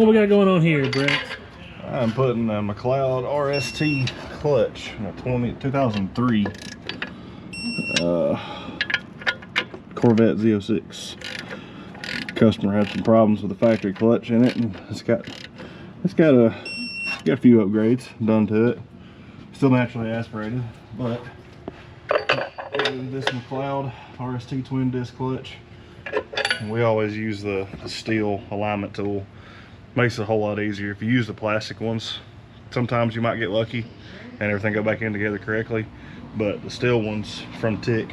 What we got going on here, Brex? I'm putting a McLeod RST clutch in a 2003 Corvette Z06. Customer had some problems with the factory clutch in it, and it's got a few upgrades done to it. Still naturally aspirated, but this McLeod RST twin disc clutch. And we always use the steel alignment tool. Makes it a whole lot easier. If you use the plastic ones, sometimes you might get lucky and everything go back in together correctly, but the steel ones from Tick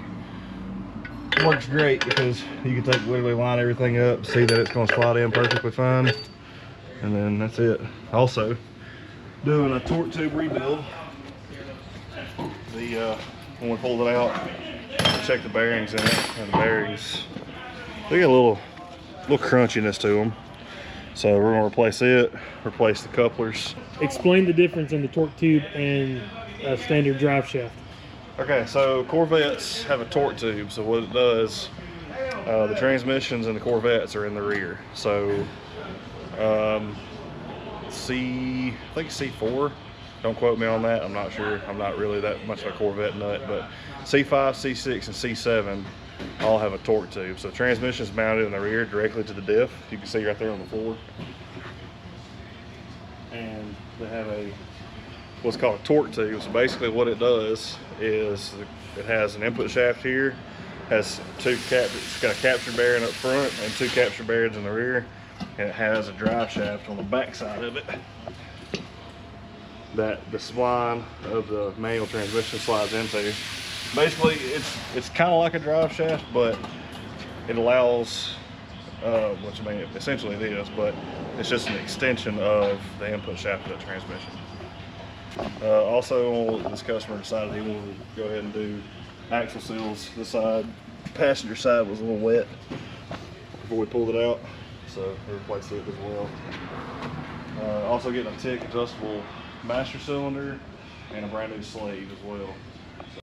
works great because you can literally line everything up, see that it's going to slide in perfectly fine, and then that's it. Also, doing a torque tube rebuild. When we pulled it out, check the bearings in it, and the bearings, they get a little crunchiness to them. So we're going to replace it, replace the couplers. Explain the difference in the torque tube and a standard drive shaft. Okay, so Corvettes have a torque tube. So what it does, the transmissions in the Corvettes are in the rear. So I think C4, don't quote me on that, I'm not sure. I'm not really that much of a Corvette nut, but C5, C6, and C7 all have a torque tube. So the transmission is mounted in the rear directly to the diff. You can see right there on the floor. And they have what's called a torque tube. So basically what it does is it has an input shaft here, it's got a capture bearing up front and two capture bearings in the rear, and it has a drive shaft on the back side of it that the spline of the manual transmission slides into. Basically, it's kind of like a drive shaft, but it allows, which I mean, essentially it is, but it's just an extension of the input shaft of the transmission. Also, this customer decided he wanted to go ahead and do axle seals. The passenger side was a little wet before we pulled it out, so we replaced it as well. Also getting a Tick adjustable master cylinder and a brand new sleeve as well.